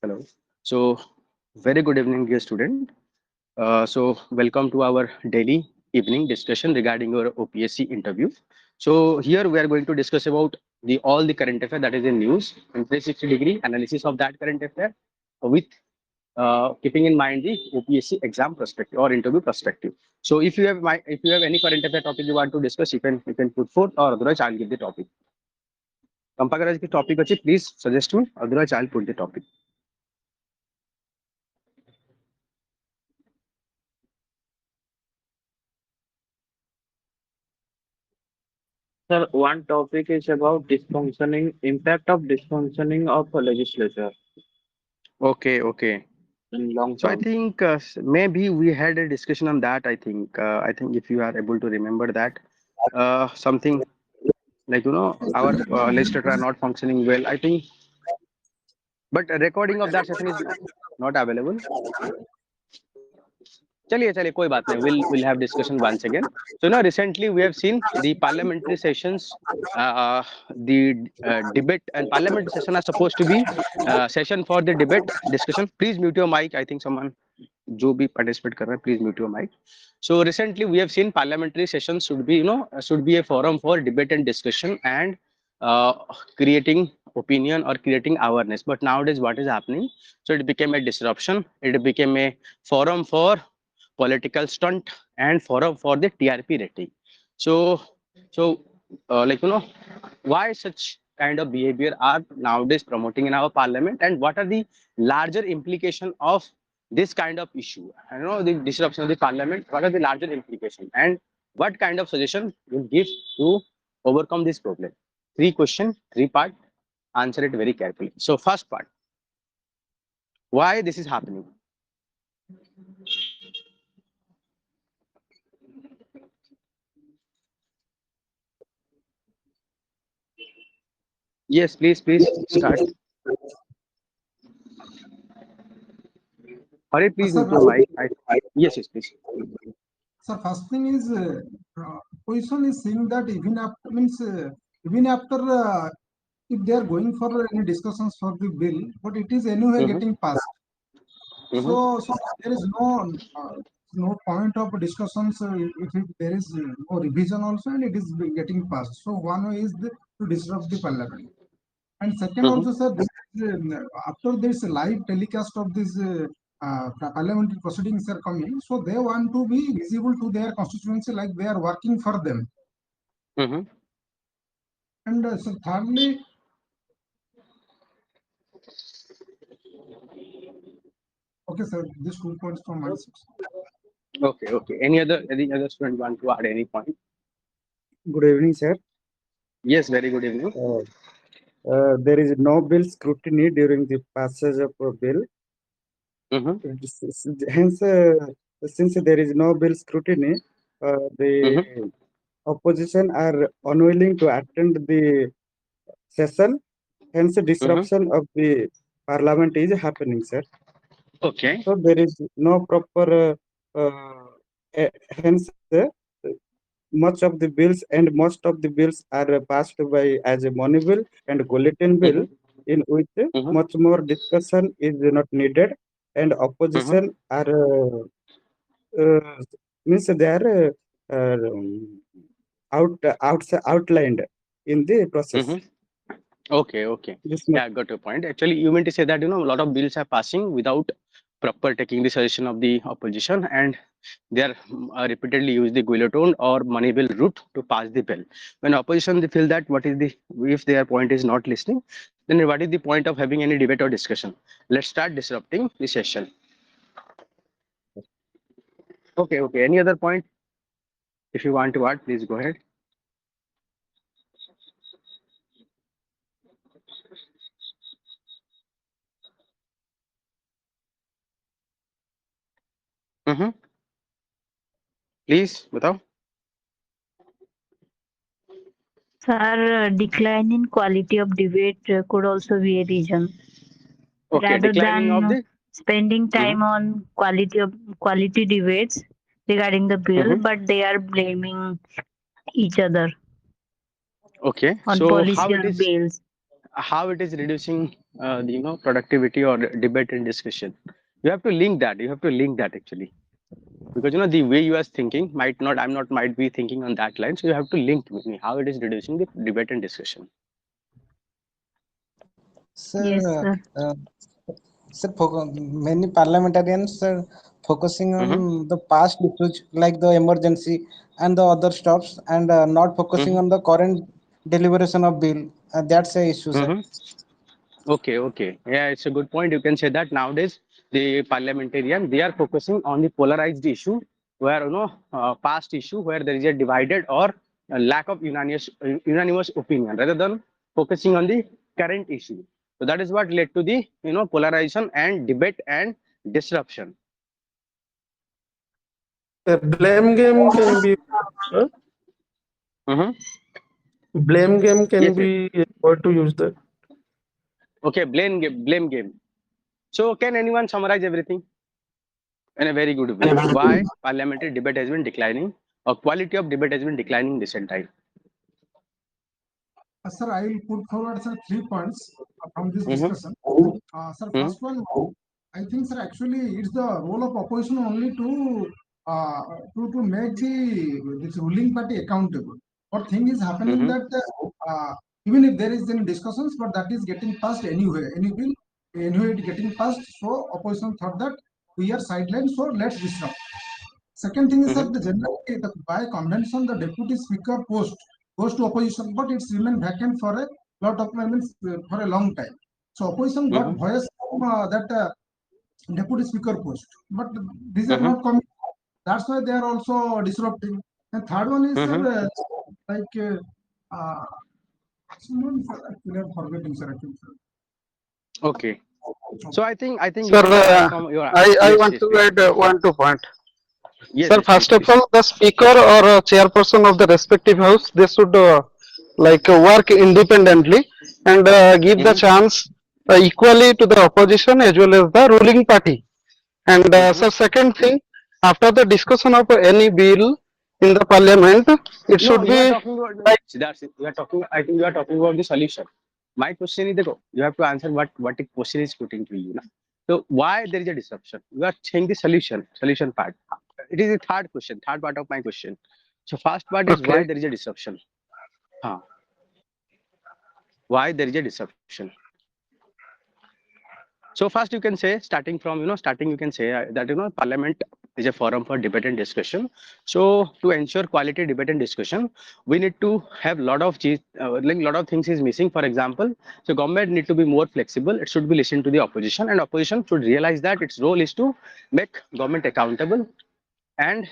Hello. So, very good evening, dear student. Welcome to our daily evening discussion regarding your OPSC interview. So, here we are going to discuss about the all the current affair that is in news and 360-degree analysis of that current affair with keeping in mind the OPSC exam perspective or interview perspective. So, if you have any current affair topic you want to discuss, you can put forth, or otherwise I'll give the topic. कंपा की topic अच्छी please suggest me otherwise I put the topic. Sir, one topic is about dysfunctioning, impact of dysfunctioning of a legislature Okay. in long So I term. think maybe we had a discussion on that. I think if you are able to remember that something like our legislator are not functioning well. I think, but a recording of that session is not available. चलिए कोई बात नहीं. We'll have discussion once again. So now recently we have seen the parliamentary sessions. The debate and parliamentary session are supposed to be session for the debate discussion. Please mute your mic. I think someone जो भी participate कर रहा है, please mute your mic. So recently we have seen parliamentary sessions should be a forum for debate and discussion and uh, creating opinion or creating awareness. But nowadays what is happening? So it became a disruption. It became a forum for political stunt and for the TRP rating. So, so why such kind of behavior are nowadays promoting in our parliament, and what are the larger implication of this kind of issue? The disruption of the parliament. What are the larger implication, and what kind of suggestion will give to overcome this problem? Three question, three part. Answer it very carefully. So, first part: why this is happening? Yes, please start. Hari, please Sir, mute your mic. Yes, please. first thing is position is saying that even after if they are going for any discussions for the bill, but it is anyway Mm-hmm, getting passed. mm-hmm, So there is no point of discussions if there is no revision also and it is getting passed. So one way is to disrupt the parliament. And second mm-hmm, also, sir, this is, after this live telecast of this parliamentary proceedings are coming, so they want to be visible to their constituency like they are working for them. mm-hmm. And so thirdly, okay, sir, these 2 points from my side. Okay. Any other student want to add any point? Good evening, sir. Yes, very good evening. There is no bill scrutiny during the passage of a bill. Mm-hmm, Hence, since there is no bill scrutiny, the mm-hmm, opposition are unwilling to attend the session. Hence, mm-hmm. disruption of the parliament is happening, sir. Okay. So there is no proper. Hence, much of the bills and most of the bills are passed by as a money bill and bulletin bill, Mm-hmm, in which mm-hmm, much more discussion is not needed, and mm-hmm, opposition are uh, means they are outlined in the process. mm-hmm. Okay. This much. Yeah, I got your point. Actually, you meant to say that a lot of bills are passing without proper taking the suggestion of the opposition, and they are repeatedly use the guillotine or money bill route to pass the bill. When opposition they feel that what is the if their point is not listening, then what is the point of having any debate or discussion? Let's start disrupting the session. Okay. Any other point? If you want to add, please go ahead. Mm-hmm. Please, बताओ. Sir, decline in quality of debate could also be a reason. Okay, Rather declining of than the. spending Mm-hmm, time on quality debates regarding the bill, mm-hmm. but they are blaming each other Okay, on so how policy it or is? bills. how it is reducing the productivity or debate and discussion. You have to link that. You have to link that actually, because the way you are thinking might be thinking on that line. So you have to link with me how it is reducing the debate and discussion. Yes, Sir, sir. many parliamentarians are focusing Mm-hmm. on the past issues like the emergency and the other stops, and not focusing Mm-hmm. on the current deliberation of bill. That's a issue, sir. Mm-hmm. Okay. Yeah, it's a good point. You can say that nowadays the parliamentarian they are focusing on the polarized issue where past issue where there is a divided or a lack of unanimous opinion rather than focusing on the current issue. So that is what led to the polarization and debate and disruption. A blame game can be uh, Mm-hmm. blame game can Yes, yes. be able to use that. Okay, blame game. So can anyone summarize everything in a very good way? Why parliamentary debate has been declining or quality of debate has been declining in recent time? Sir, I will put forward sir 3 points from this Mm-hmm. discussion. Sir, Mm-hmm. first one, I think sir actually it's the role of opposition only uh, to make this ruling party accountable. What thing is happening Mm-hmm. that even if there is any discussions, but that is getting passed anyway. Any bill anyway it getting passed. So opposition thought that we are sidelined, so let's disrupt. Second thing is that Mm-hmm. by convention, the deputy speaker post goes to opposition, but it's remained vacant for a lot of means for a long time. So opposition got Mm-hmm. voice from that deputy speaker post, but these are Mm-hmm. not coming. That's why they are also disrupting. And third one is Mm-hmm. like someone actually I'm forgetting sir. Actually, sir. Okay. So I think you Sir, can start from your I yes, want yes, to please. add one two point. Yes, Sir, yes, please, first of please. all, the speaker or chairperson of the respective house, they should work independently and give the Mm-hmm. chance equally to the opposition as well as the ruling party. And Mm-hmm. sir, second thing, after the discussion of any bill in the parliament, it No, should you are be talking about like see, that's it. You are talking. I think you are talking about the solution. My question is, देखो, you have to answer what the question is putting to you. Na? So why there is a disruption? You are saying the solution part. It is the third question, third part of my question. So first part is why okay. there is a disruption. Huh. Why there is a disruption? So first you can say starting you can say that parliament is a forum for debate and discussion. So to ensure quality debate and discussion, we need to have lot of things is missing. For example, so government need to be more flexible. It should be listen to the opposition, and opposition should realize that its role is to make government accountable and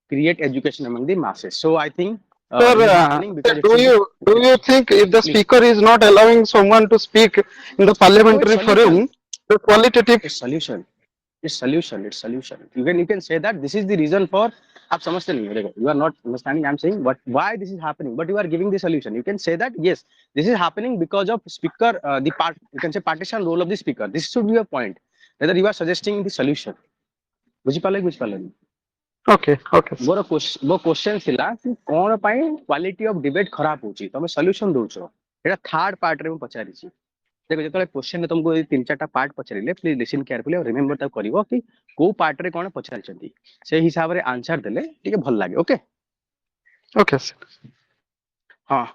create education among the masses. So I think Sir, it is happening because it do should be you think if the please. speaker is not allowing someone to speak in the No, it's parliamentary solution. forum, the qualitative It's solution. It's solution. You can say that this is the reason for आप समझते नहीं हो देखो you are not understanding I'm saying but why this is happening but you are giving the solution. You can say that yes this is happening because of speaker the part you can say partition role of the speaker. This should be your point whether you are suggesting the solution. ବୁଝିପାରିଲେ okay, okay, sir. ମୋର question ଥିଲା କି କଣ ପାଇଁ quality of debate ଖରାପ ହଉଛି ତମେ solution ଦଉଛ ଏଇଟା ଥାର୍ଡ ପାର୍ଟରେ ମୁଁ ପଚାରିଛି ଦେଖ ଯେତେବେଳେ କ୍ୱେଶ୍ଚନରେ ତମକୁ ଏଇ 3-4ଟା ପାର୍ଟ ପଚାରିଲେ ପ୍ଲିଜ ଲିସନ କେୟାରଫୁଲି ଆଉ ରିମେମ୍ବର ତାକୁ କରିବ କି କୋଉ ପାର୍ଟରେ କଣ ପଚାରିଛନ୍ତି ସେଇ ହିସାବରେ ଆନ୍ସର ଦେଲେ ଟିକେ ଭଲ ଲାଗେ ଓକେ Okay, sir. ହଁ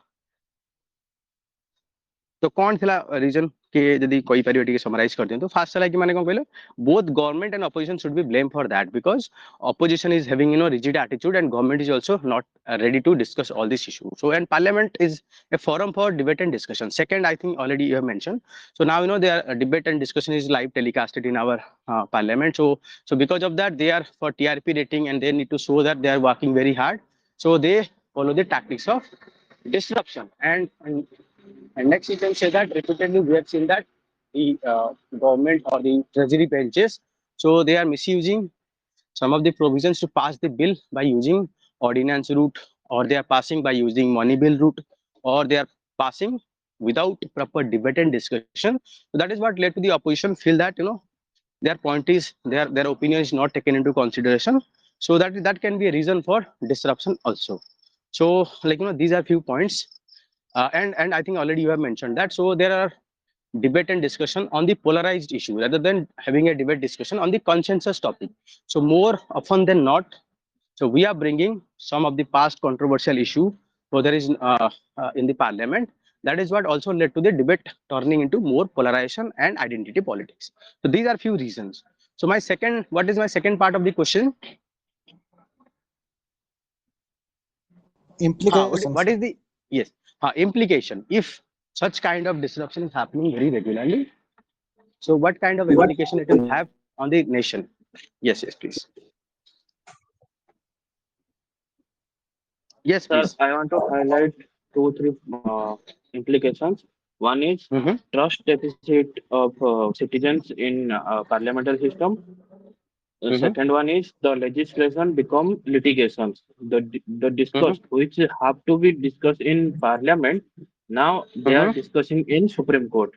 तो कौन थिला रीजन के जदी कोई परियो टिके समराइज कर दियंतु फास्ट चला कि माने कोन कहले both government and opposition should be blamed for that because opposition is having rigid attitude and government is also not ready to discuss all these issues. So and parliament is a forum for debate and discussion. Second, I think already you have mentioned, so now their debate and discussion is live telecasted in our parliament. So because of that they are for TRP rating and they need to show that they are working very hard, so they follow the tactics of disruption. And next, you can say that repeatedly we have seen that the government or the treasury benches, so they are misusing some of the provisions to pass the bill by using ordinance route, or they are passing by using money bill route, or they are passing without proper debate and discussion. So that is what led to the opposition feel that their point is their opinion is not taken into consideration. So that can be a reason for disruption also. So like these are few points and I think already you have mentioned that. So there are debate and discussion on the polarized issue rather than having a debate discussion on the consensus topic. So more often than not, so we are bringing some of the past controversial issue, so there is in the parliament. That is what also led to the debate turning into more polarization and identity politics. So these are few reasons. So what is my second part of the question? Implications. What is the yes implication if such kind of disruption is happening very regularly? So what kind of implication it will have on the nation? Yes, please. Yes, Sir, please. I want to highlight two, three implications. One is Mm-hmm. trust deficit of citizens in parliamentary system. The Mm-hmm. second one is the legislation become litigations. The discussed Mm-hmm. which have to be discussed in parliament. Now they are Mm-hmm. discussing in Supreme Court.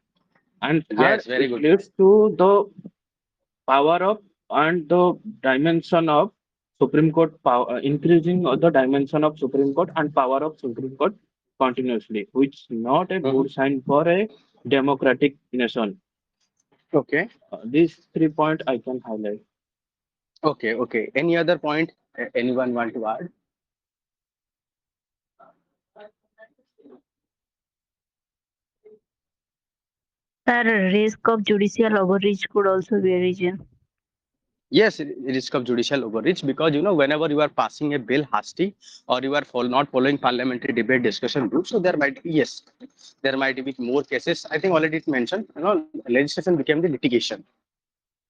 And third, Yes, very it good. leads to the power of and the dimension of Supreme Court power, increasing the dimension of Supreme Court and power of Supreme Court continuously, which is not a Mm-hmm. good sign for a democratic nation. Okay. These 3 points I can highlight. Okay. Any other point anyone want to add? Sir, risk of judicial overreach could also be a reason. Yes, risk of judicial overreach, because whenever you are passing a bill hasty or you are not following parliamentary debate discussion rules, so there might be there might be more cases. I think already it mentioned, legislation became the litigation.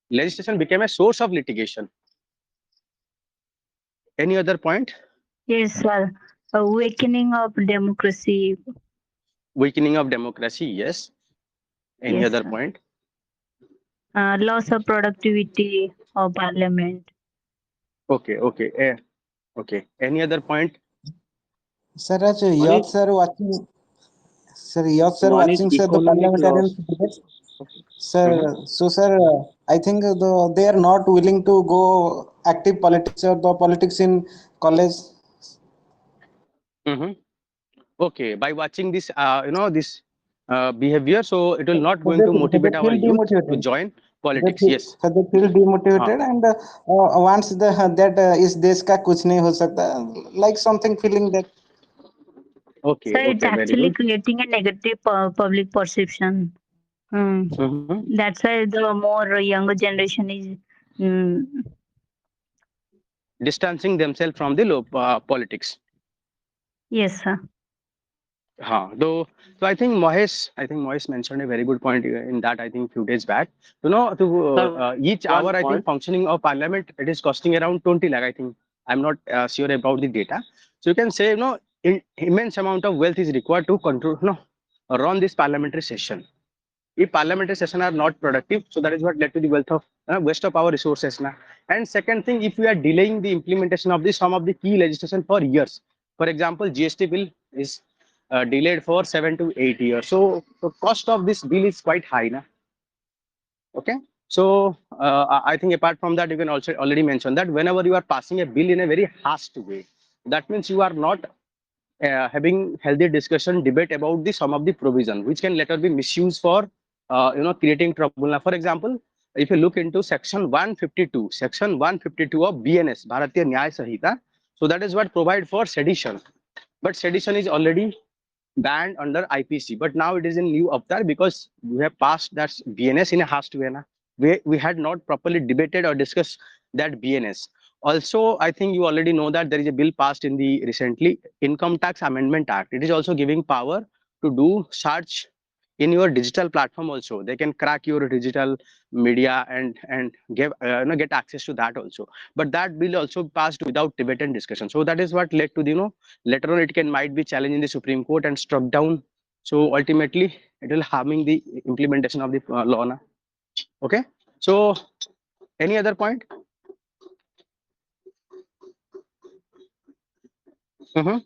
Legislation became a source of litigation. Any other point? Yes, sir. Awakening of democracy. Weakening of democracy, yes. Any Yes, other sir. point? Loss of productivity of parliament. Okay. Any other point? Sir, as One youth is sir watching, sir, youth sir one is watching, sir, the economic parliamentarians loss. debates. Sir, Mm-hmm. so sir, I think they are not willing to go active politics or the politics in college. Mm-hmm. Okay, by watching this, this behavior, so it will not going to So they motivate our feel youth to demotivated. join politics. Yes. So they feel हाँ. demotivated, and once that is देश का कुछ नहीं हो सकता, like something feeling that. So it's Okay, very actually good. creating a negative public perception. Hmm. Mm-hmm. That's why the more younger generation is. Mm, Distancing themselves from the politics. yes, sir. Though, so I think Mahesh mentioned a very good point in that. I think few days back, Sir, each one hour, I think point. functioning of parliament, it is costing around 20 lakh. I think I'm not sure about the data. So you can say, immense amount of wealth is required to control, run this parliamentary session. If parliamentary session are not productive, so that is what led to the wealth of waste of our resources now. And second thing, if we are delaying the implementation of some of the key legislation for years, for example, GST bill is delayed for 7 to 8 years, so the cost of this bill is quite high now. Okay, so I think apart from that, you can also already mention that whenever you are passing a bill in a very fast way, that means you are not having healthy discussion debate about the some of the provision which can later be misused for creating trouble. Now, for example, if you look into section 152 of BNS, Bharatiya Nyaya Sanhita, so that is what provide for sedition, but sedition is already banned under IPC, but now it is in new avatar because we have passed that BNS in a hasty way. We had not properly debated or discussed that BNS. Also, I think you already know that there is a bill passed in the recently Income Tax Amendment Act. It is also giving power to do search in your digital platform. Also, they can crack your digital media and give get access to that also. But that bill also passed without debate and discussion. So that is what led to the later on it might be challenged in the Supreme Court and struck down. So ultimately, it will harming the implementation of the law. Okay. So any other point? Mm-hmm.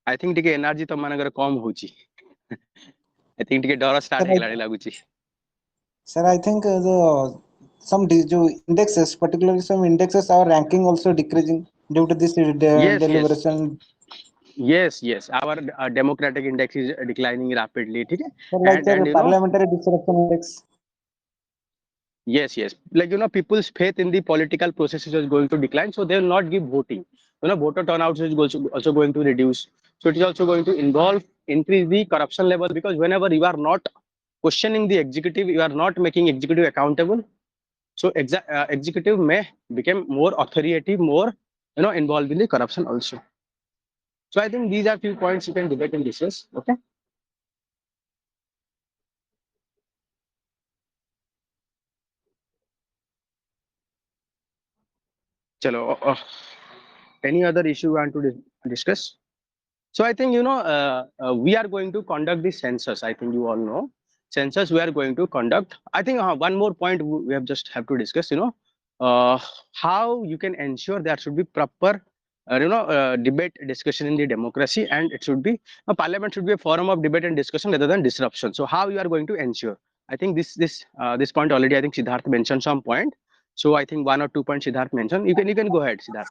I think ଟିକେ energy ତ ମାନଙ୍କର କମ ହଉଛି. I think ଟିକେ ଡର Sir, start ହେଇଗଲାଣି ଲାଗୁଛି. sir, I think the some indexes, particularly some indexes, our ranking also decreasing. due to this Yes, deliberation. yes. Our democratic index is declining rapidly. Okay? So like And a parliamentary disruption index. yes. Like people's faith in the political processes is going to decline, so they will not give voting. Voter turnout is also going to reduce. So it is also going to increase the corruption level, because whenever you are not questioning the executive, you are not making executive accountable. So executive may become more authoritative, more involved in the corruption also. So I think these are few points you can debate and discuss. Okay. Chalo, any other issue you want to discuss? So I think we are going to conduct the census. I think you all know census we are going to conduct. I think one more point we have to discuss. How you can ensure there should be proper debate discussion in the democracy, and it should be a parliament should be a forum of debate and discussion rather than disruption. So how you are going to ensure? I think this point already I think Siddharth mentioned some point. So I think 1 or 2 points Siddharth mentioned. You can go ahead, Siddharth.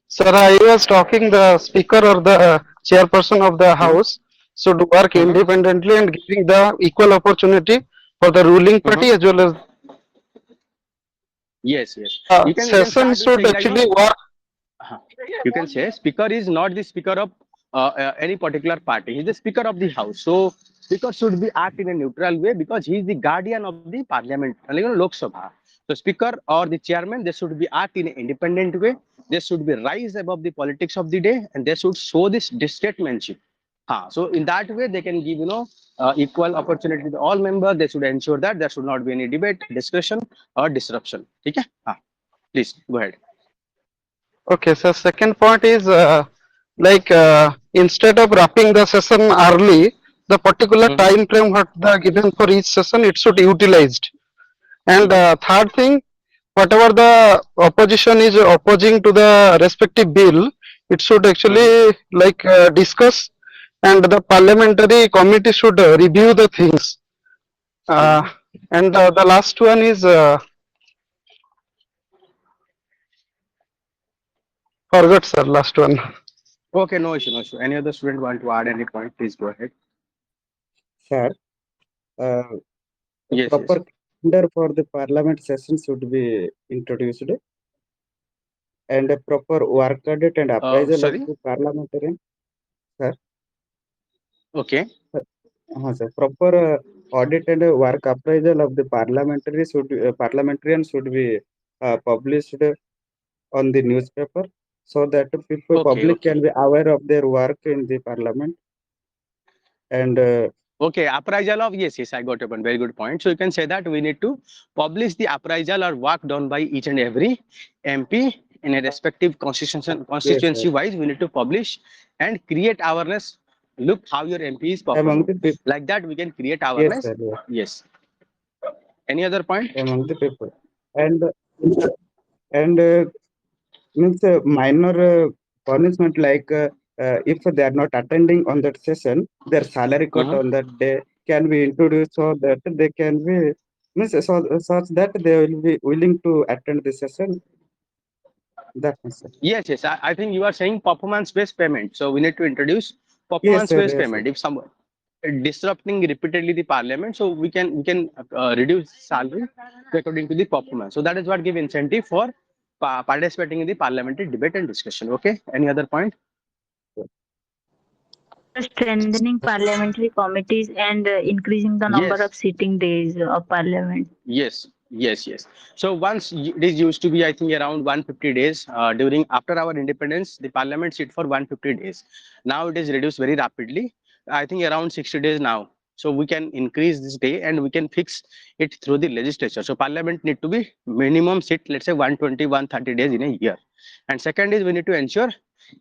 Sir, I was talking the speaker or the chairperson of the house should work independently and giving the equal opportunity for the ruling party as well as Yes. You can session start with should saying actually work. you can say speaker is not the speaker of any particular party. He's the speaker of the house. So speaker should be act in a neutral way, because he is the guardian of the parliament, Lok Sabha. So speaker or the chairman, they should be act in an independent way. They should be rise above the politics of the day, and they should show this statesmanship. So in that way, they can give equal opportunity to all members. They should ensure that there should not be any debate, discussion, or disruption. Okay? Please go ahead. Okay, so second point is instead of wrapping the session early, the particular time frame what the given for each session it should utilized. And third thing, whatever the opposition is opposing to the respective bill, it should actually discuss, and the parliamentary committee should review the things. And the last one is forgot, sir, last one. Okay, no issue. Any other student want to add any point? Please go ahead. Sir, Yes. proper calendar for the parliament session should be introduced, and a proper work audit and appraisal of Sorry? the parliamentarian. Sir, Okay. sir, proper audit and work appraisal of the parliamentarian should be published on the newspaper, so that public can be aware of their work in the parliament. And Okay, appraisal of yes, I got one very good point. So you can say that we need to publish the appraisal or work done by each and every MP in a respective constituency wise. We need to publish and create awareness. Look how your MP is among performing. the people. Like that, we can create awareness. Yes, sir. Yes. Any other point? Among the people, and means minor punishment, like if they are not attending on that session, their salary cut on that day can be introduced, so that they can be such that they will be willing to attend the session. That's it. Yes. I think you are saying performance-based payment. So we need to introduce performance-based payment. If someone disrupting repeatedly the parliament, so we can reduce salary according to the performance. So that is what give incentive for participating in the parliamentary debate and discussion. Okay. Any other point? Strengthening parliamentary committees and increasing the number of sitting days of parliament. Yes. So once it is used to be, I think, around 150 days. After our independence, the parliament sit for 150 days. Now it is reduced very rapidly. I think around 60 days now. So we can increase this day and we can fix it through the legislature. So parliament need to be minimum sit, let's say 120, 130 days in a year. And second is we need to ensure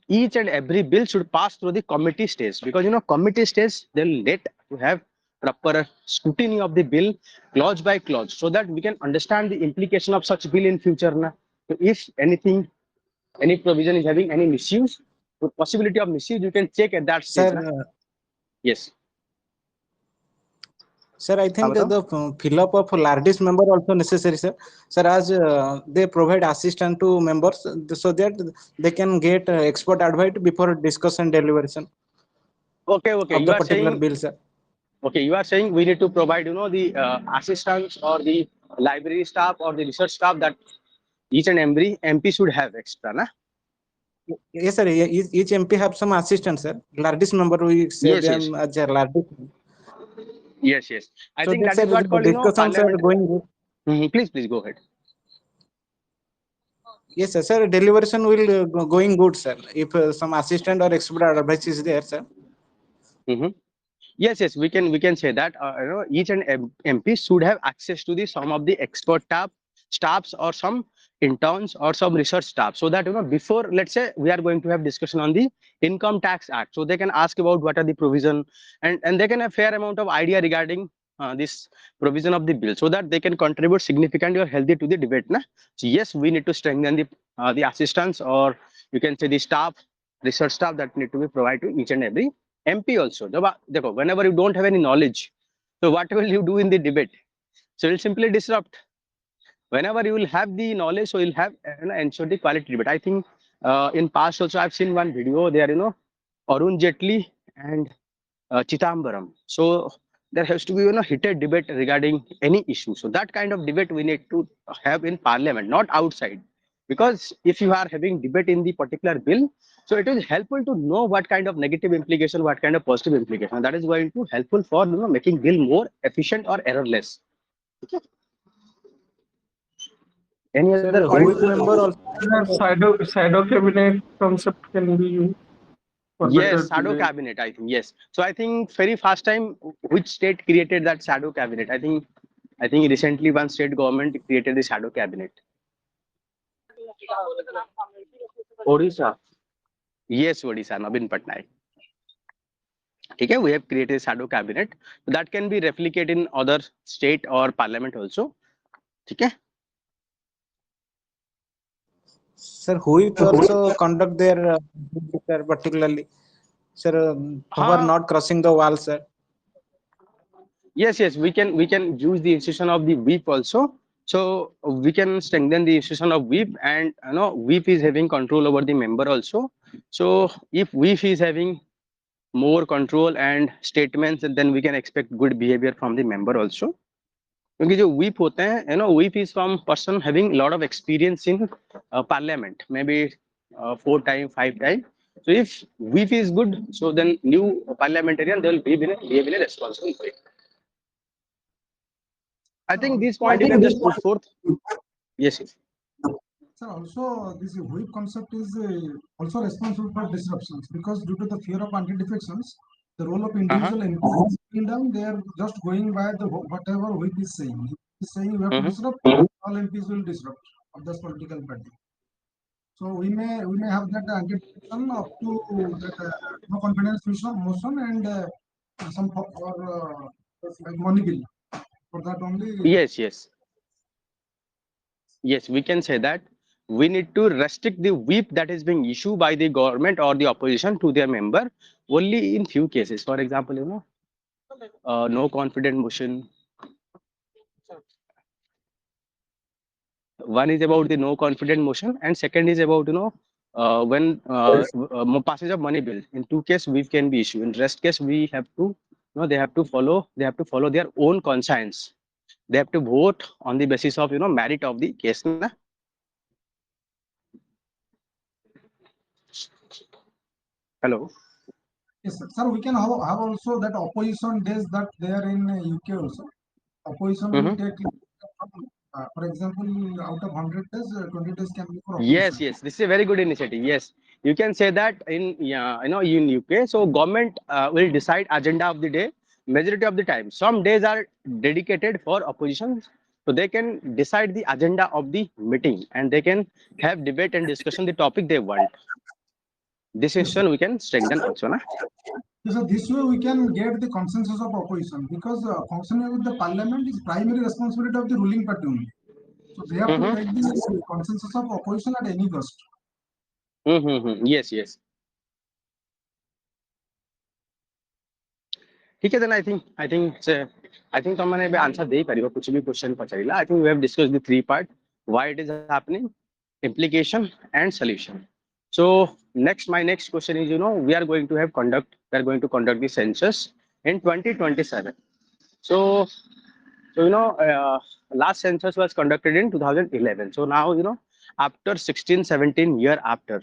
each and every bill should pass through the committee stage, because committee stage they'll let to have proper scrutiny of the bill clause by clause, so that we can understand the implication of such bill in future. So if any provision is having any misuse, the possibility of misuse, you can check at that stage. Sir, Yes. Sir, I think बताओ? the fill up of largest member also necessary, sir. Sir, as they provide assistance to members so that they can get expert advice before discussion deliberation Okay, okay. of You the are particular saying bill, sir. okay. You are saying we need to provide the assistants or the library staff or the research staff that each and every MP should have extra, na? Yes, sir. Each MP have some assistants, sir. Largest member we say Yes, yes, them as a largest. yes, yes. I So think that's that is the what called discussions are parliament. going good. Please, please go ahead. Yes, sir. Sir, deliberation will going good, sir. If some assistant or expert advice is there, sir. Mhm. Yes, yes, we can say that each and MP should have access to the some of the expert staffs or some interns or some research staff, so that before, let's say, we are going to have discussion on the Income Tax Act, so they can ask about what are the provision, and they can have fair amount of idea regarding this provision of the bill, so that they can contribute significantly or healthy to the debate, na? So yes, we need to strengthen the assistants, or you can say the staff, research staff, that need to be provided to each and every MP also. देखो, whenever you don't have any knowledge, so what will you do in the debate? So you'll simply disrupt. Whenever you will have the knowledge, so you'll have ensure the quality debate. I think in past also I've seen one video there, Arun Jetli and Chitambaram. So there has to be heated debate regarding any issue. So that kind of debate we need to have in Parliament, not outside. Because if you are having debate in the particular bill, so it is helpful to know what kind of negative implication, what kind of positive implication. That is going to helpful for making bill more efficient or errorless. Okay. Any Sir, other point? which member also. Shadow cabinet concept can be used for Yes, better shadow delay. cabinet. I think yes. So I think very first time, which state created that shadow cabinet? I think recently one state government created the shadow cabinet. Odisha. Yes, Odisha, Nabin Patnaik. Okay, we have created a shadow cabinet that can be replicated in other state or parliament also. Okay. Sir, which also conduct their sir, particularly, sir, who are not crossing the wall, sir. Yes, yes, we can use the institution of the whip also. So we can strengthen the institution of whip, and whip is having control over the member also. So if whip is having more control and statements, then we can expect good behavior from the member also. क्योंकि जो whip होते हैं, whip is from person having lot of experience in parliament, maybe 4 times, 5 times. So if whip is good, so then new parliamentarian, they will behave in a responsible way. I think this point you can just put forth. Yes, yes. Sir, also this whip concept is also responsible for disruptions, because due to the fear of anti-defections, the role of individual MPs is scaled down. They are just going by the whatever whip is saying. If he is saying you have to disrupt, all MPs will disrupt of this political party. So we may have that anti-defection up to that no confidence motion and some or like money bill. For that only. Yes, yes. Yes, we can say that we need to restrict the whip that is being issued by the government or the opposition to their member only in few cases. For example, no confident motion. One is about the no confident motion, and second is about when passage of money bill. In two cases, whip can be issued. In rest case, we have to they have to follow their own conscience. They have to vote on the basis of merit of the case. Na? Hello. Yes, sir. Sir, we can have also that opposition days that they are in UK also. Opposition will take, for example, out of 100 days, 20 days can be for opposition. Yes, yes. This is a very good initiative. Yes, you can say that in UK. So government will decide agenda of the day. Majority of the time, some days are dedicated for opposition, so they can decide the agenda of the meeting, and they can have debate and discussion the topic they want. This institution we can strengthen also, na? So this way we can get the consensus of opposition, because functioning with the parliament is primary responsibility of the ruling party only. So they have to take the consensus of opposition at any cost. Yes, yes. ठीक है, then I think तुमने भी answer दे परियो कुछ भी question पचाइला. I think we have discussed the three part, why it is happening, implication and solution. So my next question is, we are going to conduct the census in 2027. So last census was conducted in 2011. So now, after 16-17 year after.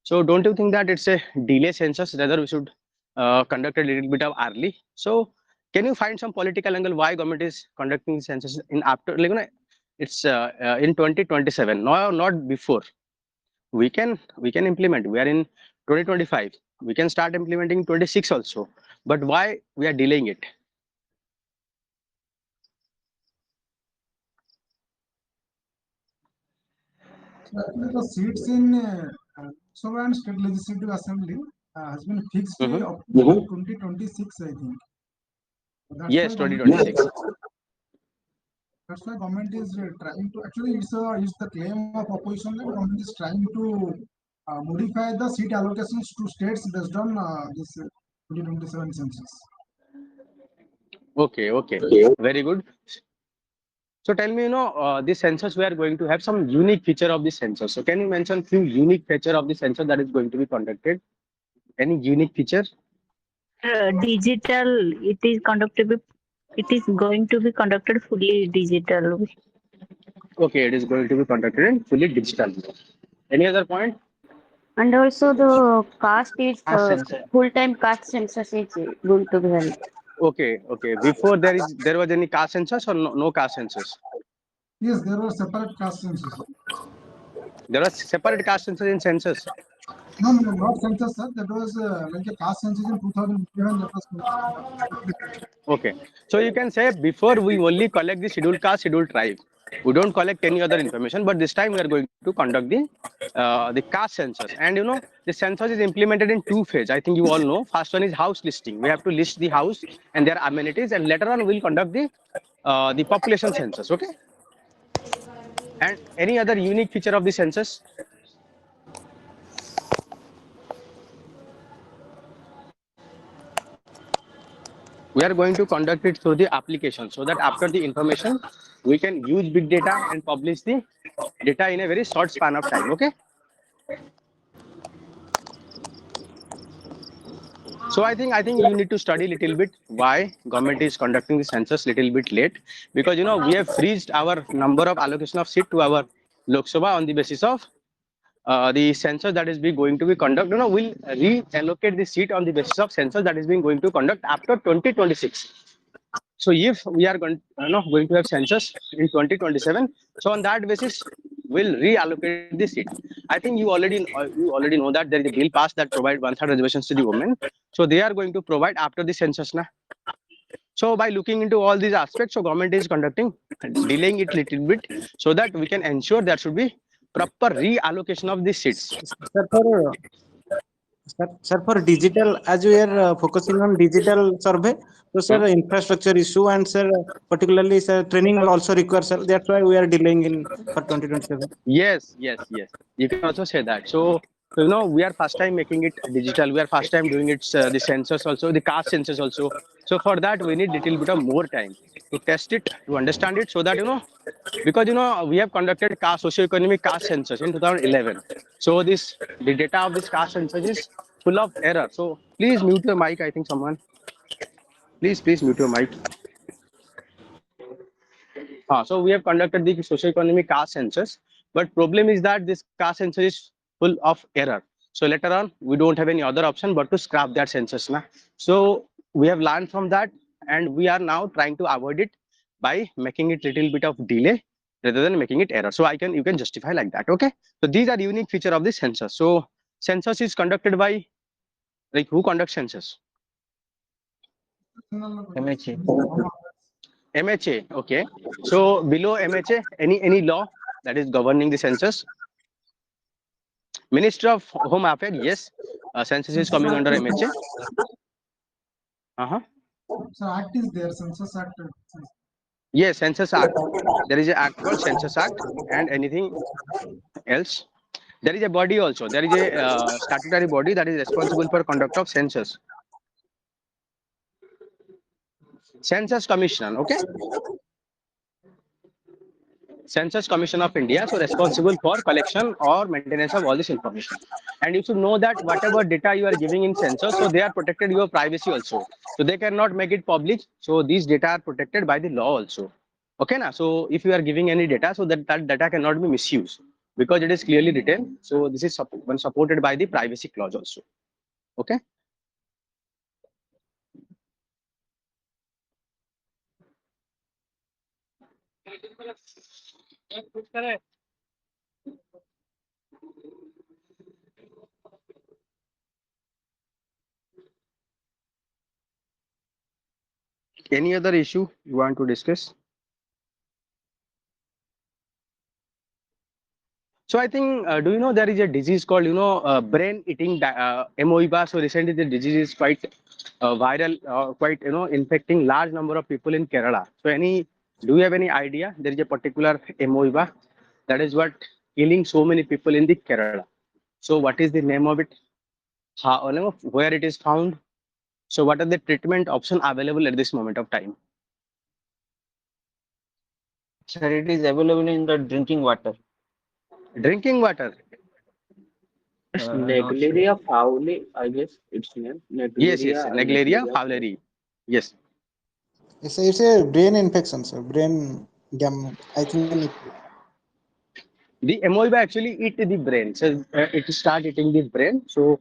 So don't you think that it's a delay census? Rather, we should conduct a little bit of early. So can you find some political angle why government is conducting the census in after, it's in 2027, no, not before. We can implement. We are in 2025. We can start implementing 26 also. But why we are delaying it? So actually, the seats in Sabha and State Legislative Assembly has been fixed up to 2026, I think. So that's Yes, why 2026. That's why government is trying to, actually it's the claim of opposition that government is trying to modify the seat allocations to states based on this 2027 census. Okay, very good. So tell me, this census, we are going to have some unique feature of the census. So can you mention few unique feature of the census that is going to be conducted? Any unique feature? Digital, it is going to be conducted fully digital. Okay, it is going to be conducted in fully digital. Any other point? And also the caste is full-time caste census is going to be held. Okay. Before there was any caste census or no caste census? Yes, there were separate caste census. There was separate caste census in census. No, not census, sir. That was like a caste census in 2011. That was. Okay. So you can say before we only collect the scheduled caste, scheduled tribe. We don't collect any other information, but this time we are going to conduct the caste census. And the census is implemented in two phases. I think you all know. First one is house listing. We have to list the house and their amenities, and later on we'll conduct the population census. Okay. And any other unique feature of the census? We are going to conduct it through the application, so that after the information, we can use big data and publish the data in a very short span of time. Okay. So I think you need to study a little bit why government is conducting the census little bit late, because we have freezed our number of allocation of seat to our Lok Sabha on the basis of the census that is going to be conducted. We'll reallocate the seat on the basis of census that is going to conduct after 2026. So if we are going to have census in 2027, so on that basis we'll reallocate the seat. I think you already know that there is a bill passed that provide 1/3 reservations to the women. So they are going to provide after the census now. So by looking into all these aspects, so government is delaying it little bit, so that we can ensure there should be proper reallocation of the seats. Sir, for digital, as we are focusing on digital survey, so sir, infrastructure issue and sir, particularly sir, training will also require, sir. That's why we are delaying in for 2027. Yes. You can also say that. So we are first time making it digital. We are first time doing it the census also, the caste census also. So for that we need little bit of more time to test it, to understand it, so that because we have conducted socio-economic caste census in 2011. So the data of this caste census is full of error. So please mute your mic. I think someone. Please mute your mic. So we have conducted the socio-economic caste census, but problem is that this caste census is full of error. So later on, we don't have any other option but to scrap that census. So we have learned from that, and we are now trying to avoid it by making it little bit of delay rather than making it error. So you can justify like that. Okay. So these are unique feature of the census. So census is conducted by, like, who conducts census? MHA. Okay. So below MHA, any law that is governing the census? Minister of Home Affairs, yes. Census is coming under MHA. So act is there, Census Act. Yes, Census Act. There is an act called Census Act, and anything else. There is a body also. There is a statutory body that is responsible for conduct of census. Census Commission, okay? Census Commission of India, so responsible for collection or maintenance of all this information. And you should know that whatever data you are giving in census, so they are protected your privacy also. So they cannot make it public. So these data are protected by the law also. Okay, na? So if you are giving any data, so that data cannot be misused because it is clearly written. So this is supported by the privacy clause also. Okay. Any other issue you want to discuss? So I think, do you know there is a disease called, brain eating amoeba? So recently the disease is quite viral, quite, infecting large number of people in Kerala. So do you have any idea? There is a particular amoeba that is what killing so many people in the Kerala. So what is the name of it? How, where it is found? So what are the treatment options available at this moment of time? Sir, it is available in the drinking water. Drinking water. Naegleria fowleri, I guess it's name. Yes, Naegleria fowleri. Yes. It's a brain infection, sir. Brain gum. I think. The amoeba actually eat the brain. So it start eating the brain. So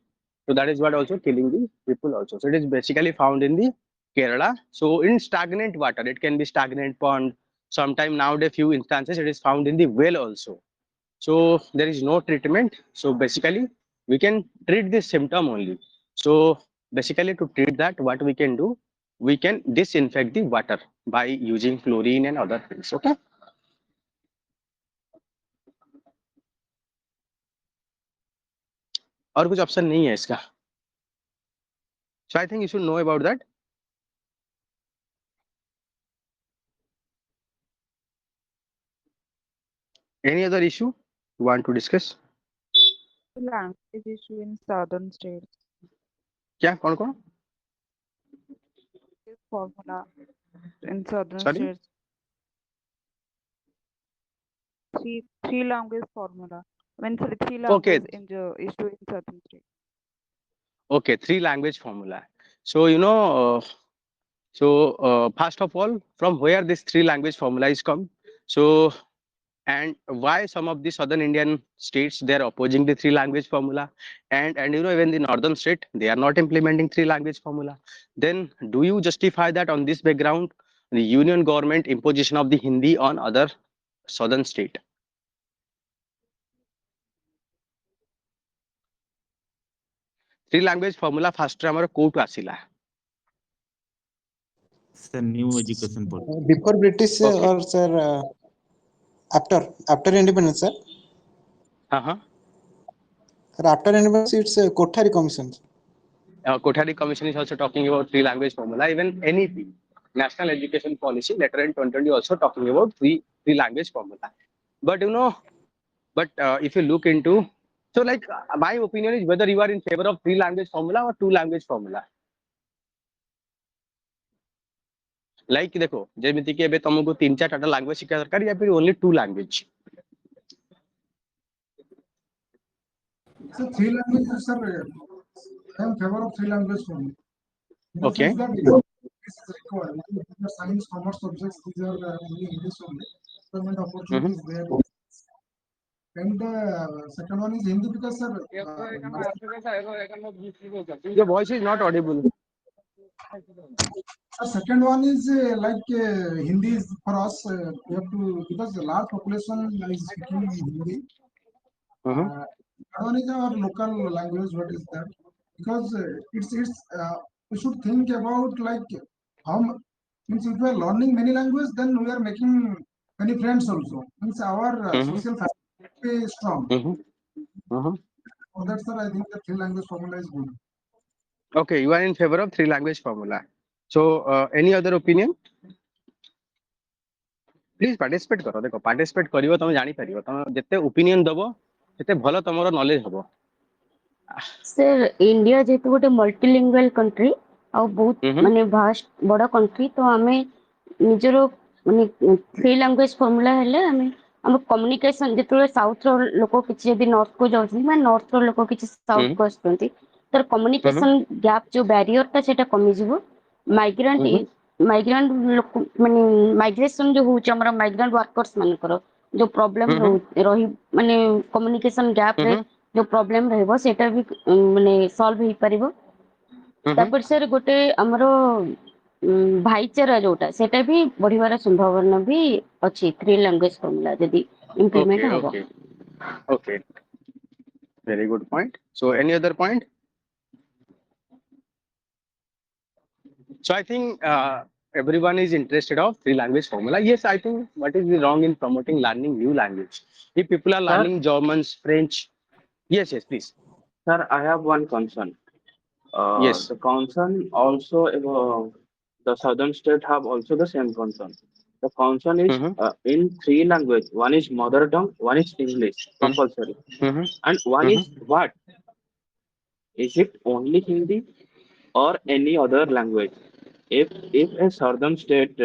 that is what also killing the people also. So it is basically found in the Kerala. So in stagnant water, it can be stagnant pond. Sometime nowadays, few instances it is found in the well also. So there is no treatment. So basically, we can treat this symptom only. So basically, to treat that, what we can do, we can disinfect the water by using chlorine and other things. Okay. और कुछ option नहीं है इसका. So I think you should know about that. Any other issue you want to discuss? Language issue in southern states. क्या कौन कौन? Formula in southern Sorry? states. Three language formula. When three language in the issue in southern states. Okay, 3 language formula. So first of all, from where this 3 language formula is come? So and why some of the southern Indian states they are opposing the 3 language formula, and even the northern state they are not implementing 3 language formula. Then do you justify that on this background the union government imposition of the Hindi on other southern state? Three language formula first ଆମର କୋଉଠୁ ଆସିଲା? Sir, new education policy. Before British or sir after independence, sir? Sir, after independence it's Kothari Commission. Kothari Commission is also talking about 3 language formula. Even NEP, National Education Policy, letter in 2020 also talking about three language formula. But if you look into, so like my opinion is whether you are in favor of 3 language formula or 2 language formula. Like देखो जेमिति कि एबे तुमको 3-4 language शिक्षा दरकार या फिर only 2 language. So 3 languages, sir. I am in favor of 3 language formula. Okay. This is required. The science, commerce subjects, these are only English only. Government opportunities there. And second one is Hindi because sir. Your voice is not audible. Second one is Hindi is for us. We have to, because the large population is speaking Hindi. Third one is our local language. What is that? Because it's we should think about like how means if we are learning many languages, then we are making many friends also. Means our social family is strong. For that, sir, I think the 3 language formula is good. Okay, you are in favor of 3 language formula. So any other opinion? Please participate करो. देखो participate करियो तमे जानि परियो. तमे जते opinion दबो सेते भलो तमरो knowledge हबो. Sir, India जेतु गोटे multilingual country, ଆଉ ବହୁତ Mhm. ମାନେ ଭାଷ୍ଟ ବଡ କଣ୍ଟ୍ରି ତ ଆମେ ନିଜର ମାନେ 3 ଲାଙ୍ଗୁଏଜ ଫର୍ମୁଲା ହେଲେ ଆମେ ଆମ କମ୍ୟୁନିକେସନ ଯେତେବେଳେ ସାଉଥ ର ଲୋକ କିଛି ଯଦି ନର୍ଥ କୁ ଯାଉଛନ୍ତି ବା ନର୍ଥ ର ଲୋକ କିଛି ସାଉଥ Mhm. କୁ ଆସୁଛନ୍ତି ତାର କମ୍ୟୁନିକେସନ ଗ୍ୟାପ୍ ଯୋଉ ବ୍ୟାରିୟର ଟା ସେଇଟା କମିଯିବ। ମାଇଗ୍ରାଣ୍ଟ ମାଇଗ୍ରାଣ୍ଟ ଲୋକ ମାନେ ମାଇଗ୍ରେସନ ଯୋଉ ହଉଛି ଆମର ମାଇଗ୍ରାଣ୍ଟ ୱାର୍କର୍ସ ମାନଙ୍କର ଯୋଉ ପ୍ରୋବ୍ଲେମ ରହି ମାନେ କମ୍ୟୁନିକେସନ ଗ୍ୟାପ ରେ ଯୋଉ ପ୍ରୋବ୍ଲେମ ରହିବ ସେଇଟା ବି ମାନେ ସଲ୍ଭ ହେଇପାରିବ। ତାପରେ ସାର୍ ଗୋଟେ ଆମର ଭାଇଚାରା ଯୋଉଟା ସେଟା ବି ବଢିବାର ସମ୍ଭାବନା ବି ଅଛି 3 ଲାଙ୍ଗୁଏଜ ଫର୍ମୁଲା ଯଦି ଇମ୍ପ୍ଲିମେଣ୍ଟ Okay, ହବ। okay, okay. Very good point. So, any other point? So, I think everyone is interested of 3 language formula. Yes, I think what is wrong in promoting learning new language? If people are Sir, learning German, French, yes, yes, please. sir, I have one concern. Yes. The concern also, the southern state have also the same concern. The concern is in 3 language. One is mother tongue, one is English, compulsory, and one is what? Is it only Hindi or any other language? If a southern state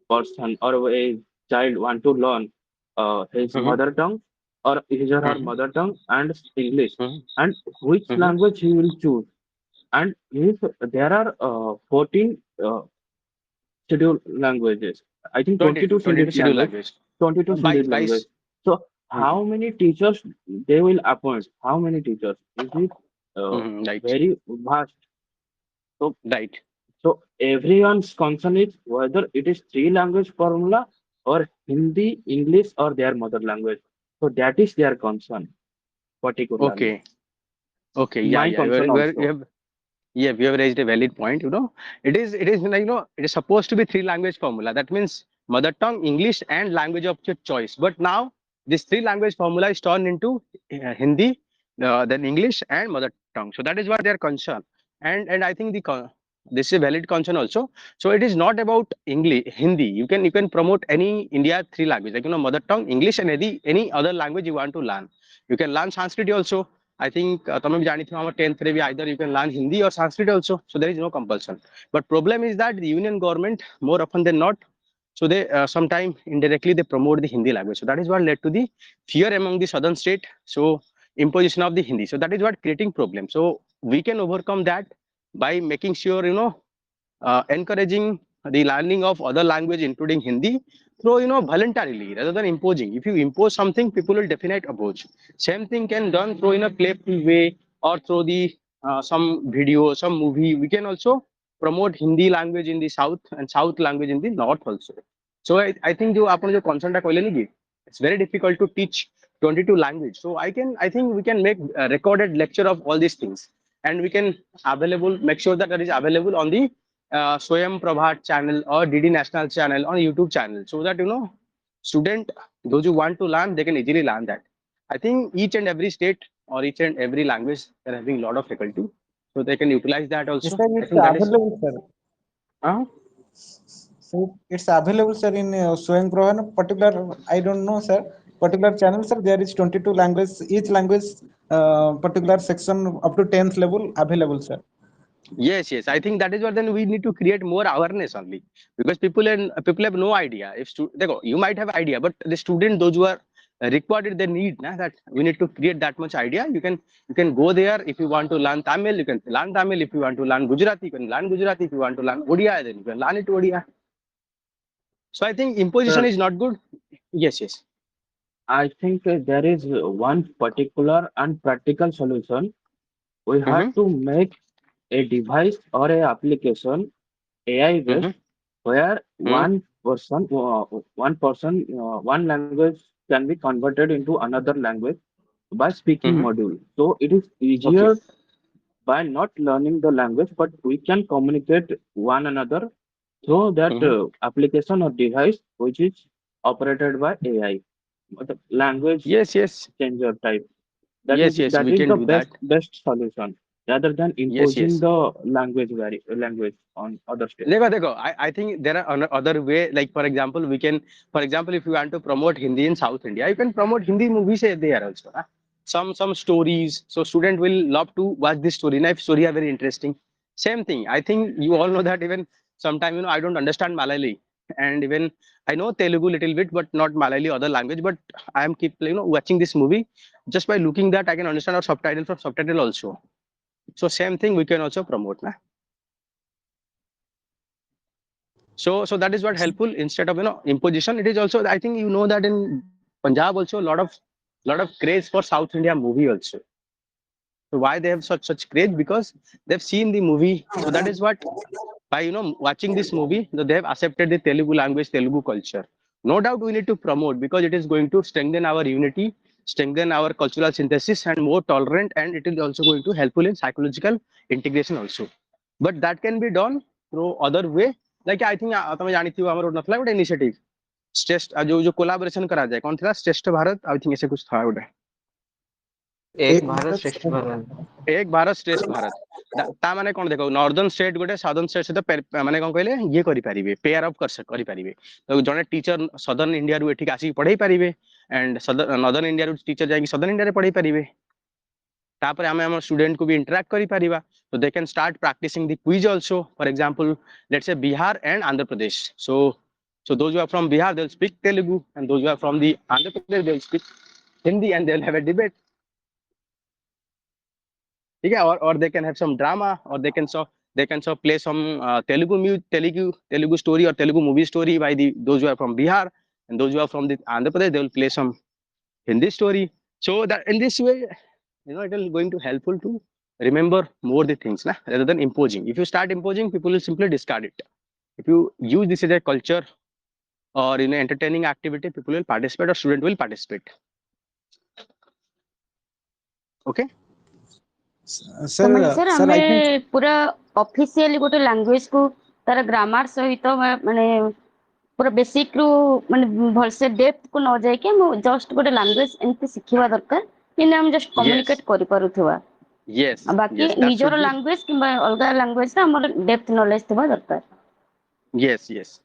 person or a child want to learn his mother tongue or his or her mother tongue and English, and which language he will choose? And if there are 14 scheduled languages, I think 22 22 scheduled schedule language, language. 22 scheduled language. Vice. So how many teachers they will appoint? How many teachers? Is it Right, very vast? So right. so everyone's concern is whether it is 3 language formula or Hindi, English or their mother language. So that is their concern particularly. Okay, okay, yeah, My yeah. concern You also. have, yeah, we have raised a valid point. It is like it is supposed to be 3 language formula. That means mother tongue, English, and language of your choice. But now this 3 language formula is turned into Hindi, then English, and mother tongue. So that is what their concern. And I think this is a valid concern also. So it is not about English, Hindi. You can promote any India 3 language like mother tongue, English, and any other language you want to learn. You can learn Sanskrit also. I think તમે જાણીથો our 10th રે either you can learn Hindi or Sanskrit also, so there is no compulsion. But problem is that the union government more often than not, so they sometime indirectly they promote the Hindi language. So that is what led to the fear among the southern state. So imposition of the Hindi. So that is what creating problem. So we can overcome that by making sure encouraging the learning of other language including Hindi through voluntarily rather than imposing. If you impose something, people will definitely oppose. Same thing can done through in a playful way or through the some video, some movie. We can also promote Hindi language in the south and south language in the north also. So I think जो आपने जो concern टा कहले नहीं, it's very difficult to teach 22 language. So I think we can make a recorded lecture of all these things, and we can make sure that it is available on the Swayam Prabhat channel or DD National channel on YouTube channel, so that student, those who want to learn, they can easily learn that. I think each and every state or each and every language are having a lot of faculty, so they can utilize that Yes, also. sir, I it's think that is. available, sir. So it's available, sir, in Swayam Pravan. Particular, I don't know, sir. Particular channel, sir. There is 22 languages. Each language, particular section up to 10th level available, sir. Yes, yes. I think that is what then we need to create more awareness only, because people have no idea. You might have idea, but the student, those who are required, they need that we need to create that much idea. You can go there if you want to learn Tamil, you can learn Tamil. If you want to learn Gujarati, you can learn Gujarati. If you want to learn Odia, then you can learn it Odia. So I think imposition Sir, is not good. Yes, yes. I think there is one particular and practical solution. We have to make a device or a application AI based where one language can be converted into another language by speaking module. So it is Okay. easier by not learning the language, but we can communicate one another through that application or device which is operated by AI. The language Yes, yes. changer type. Yes, yes. That We is can the do that. best solution rather than Yes, imposing yes. the language on other states. देखो, I think there are other way, like for example if you want to promote Hindi in South India, you can promote Hindi movies there also. Some stories, so student will love to watch this story. Now, if story are very interesting, Same thing. I think you all know that even sometime, I don't understand Malayali, and even I know Telugu little bit, but not Malayali, other language. But I am keep watching this movie just by looking that I can understand our subtitle from subtitle also. So same thing we can also promote, na? So that is what helpful instead of imposition. It is also, I think that in Punjab also a lot of craze for South India movie also. So why they have such craze? Because they've seen the movie. So that is what, by watching this movie, they have accepted the Telugu language, Telugu culture. No doubt we need to promote, because it is going to strengthen our unity, strengthen our cultural synthesis, and more tolerant, and it is also going to helpful in psychological integration also. But that can be done through other way. Like I think तमे जानी थी हमारा नथला ଗୋଟେ initiative श्रेष्ठ जो collaboration करा जाए, कौन था? श्रेष्ठ भारत, आई थिंक ऐसे कुछ था ଗୋଟେ एक भारत श्रेष्ठ भारत। एक भारत श्रेष्ठ भारत ता माने कोन देखो, नॉर्दर्न स्टेट गोटे साउदर्न स्टेट सहित माने कोन कहले ये करि परिबे, पेयर अप करि परिबे। तो जने टीचर सदर्न इंडिया रु एठी आसी पढ़ाई परिबे, एंड नॉर्दर्न इंडिया रु टीचर जाई सदर्न इंडिया रे पढ़ाई परिबे। तापर आमे हमर स्टूडेंट को भी इंटरैक्ट करि परिबा। So they can start practicing the quiz also. For example, let's say Bihar and Andhra Pradesh. So those who are from Bihar, they'll speak Telugu, and those who are from the Andhra Pradesh, they'll speak Hindi, and they'll have a debate. Okay, or they can have some drama, or they can play some Telugu story or Telugu movie story by those who are from Bihar, and those who are from the Andhra Pradesh, they will play some Hindi story. So that in this way, it will going to helpful to remember more the things, rather than imposing. If you start imposing, people will simply discard it. If you use this as a culture or entertaining activity, people will participate, or student will participate. Okay. Sir, sir I think पूरा officially गोटे language को तार grammar सहित माने पूरा basic रु माने भलसे depth को न जाय के जस्ट गोटे लैंग्वेज एंती सिखिबा दरकार कि हम जस्ट कम्युनिकेट करि पारुथवा। Yes. बाकी निजर लैंग्वेज किबा अलगा लैंग्वेज रा हमर डेप्थ नॉलेज थबा दरकार। Yes.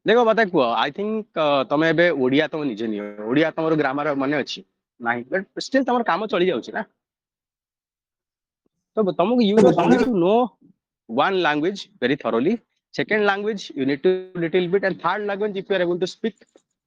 देखो बता को आई थिंक तमे एबे ओडिया तो निजे नियो, ओडिया तमरो ग्रामर माने अछि नाही, बट स्टिल तमरो काम चली जाउछि ना। So तमको you need to know one language very thoroughly. Second language you need to little bit, and third language if you are able to speak,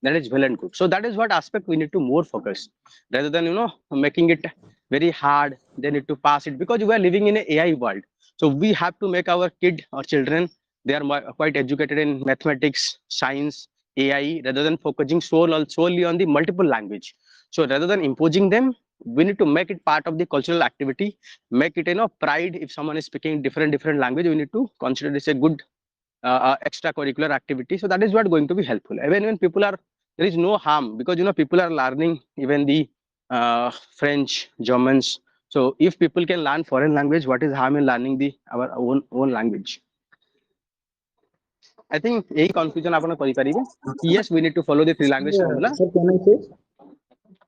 that is well and good. So that is what aspect we need to more focus, rather than making it very hard. They need to pass it, because we are living in an AI world. So we have to make our kid or children, they are quite educated in mathematics, science, AI, rather than focusing solely on the multiple language. So rather than imposing them, we need to make it part of the cultural activity, make it pride. If someone is speaking different language, we need to consider this a good extracurricular activity. So that is what going to be helpful. Even when people are, there is no harm, because people are learning even the French, Germans. So if people can learn foreign language, what is harm in learning our own language? I think a confusion आपने करी पारिबे। Yes, we need to follow the three language formula. sir, can I say?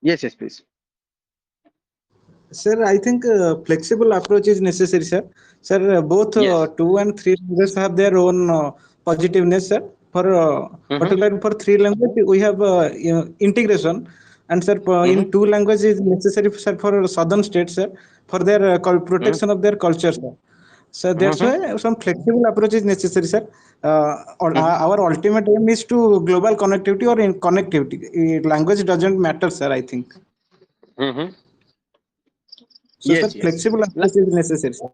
Yes, please. Sir, I think flexible approach is necessary, sir. Sir, both Yes. 2 and 3 languages have their own positiveness, sir. For particularly for 3 languages, we have integration, and sir, in 2 languages is necessary, sir, for southern states, sir, for their protection of their culture, sir. So that's why some flexible approach is necessary, sir. Our ultimate aim is to global connectivity or in connectivity. Language doesn't matter, sir, I think. So, Yes, sir, flexible approach is necessary, sir.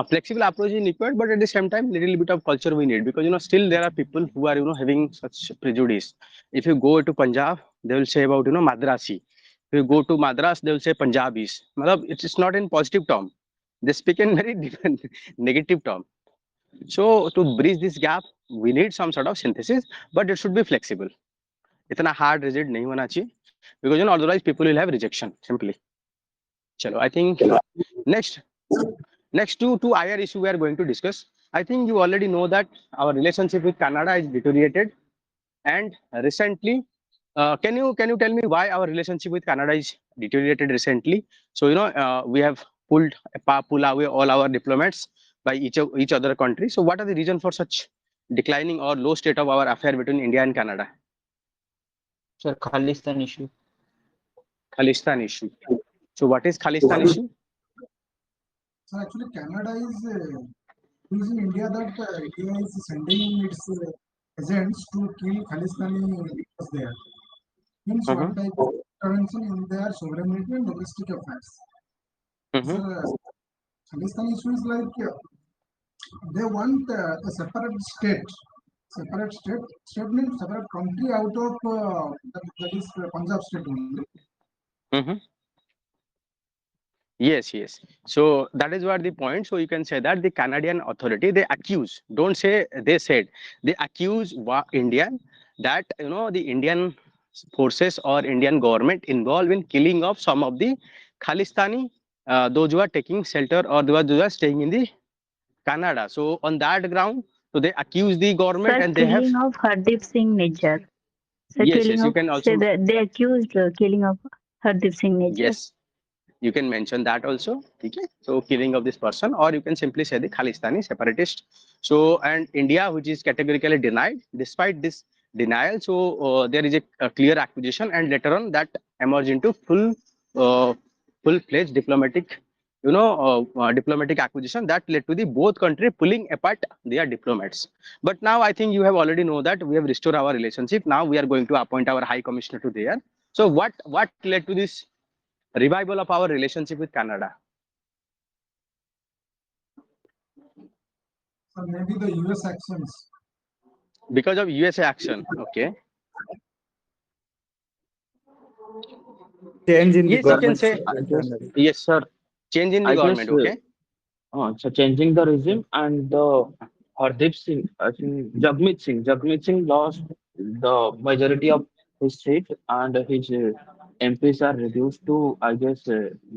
Flexible approach is required, but at the same time, little bit of culture we need, because still there are people who are having such prejudice. If you go to Punjab, they will say about Madrasi. If you go to Madras, they will say Punjabis. It's not in positive term. They speak in very different negative term. So to bridge this gap, we need some sort of synthesis, but it should be flexible. इतना hard rigid नहीं होना चाहिए, because otherwise people will have rejection simply. Chalo, I think next two IR issue we are going to discuss. I think you already know that our relationship with Canada is deteriorated, and recently, can you tell me why our relationship with Canada is deteriorated recently? So we have pull away all our diplomats by each other country. So what are the reason for such declining or low state of our affair between India and Canada? Sir, Khalistan issue. Khalistan issue. So what is Khalistan issue? So actually, Canada is using India that India is sending its agents to kill Khalistani leaders there. Means what type of intervention in their sovereignty and domestic affairs. So, Khalistani issue is like they want a separate state. Separate state. State means separate country out of that is Punjab state only. Yes, yes. So that is what the point. So you can say that the Canadian authority, they accuse, don't say they said, they accuse India that, the Indian forces or Indian government involved in killing of some of the Khalistani, those who are taking shelter or those who are staying in the Canada. So on that ground, so they accuse the government Sir, and they have, killing of Hardeep Singh Nijjar. Sir, yes, killing yes, you of, can say also, that they accused killing of Hardeep Singh Nijjar. yes. You can mention that also. Okay. So killing of this person, or you can simply say the Khalistani separatist. So and India, which is categorically denied, despite this denial. So there is a clear accusation, and later on that emerged into full-fledged diplomatic, diplomatic acquisition that led to the both country pulling apart their diplomats. But now I think you have already know that we have restored our relationship. Now we are going to appoint our High Commissioner to there. So what led to this revival of our relationship with Canada? So maybe the US actions. Because of USA action. Okay. Change in the Yes, you can government. say I guess, yes, sir. Change in the I guess, government. Okay. so changing the regime and Hardeep Singh, I think Jagmeet Singh lost the majority of his seats and his MPs are reduced to, I guess,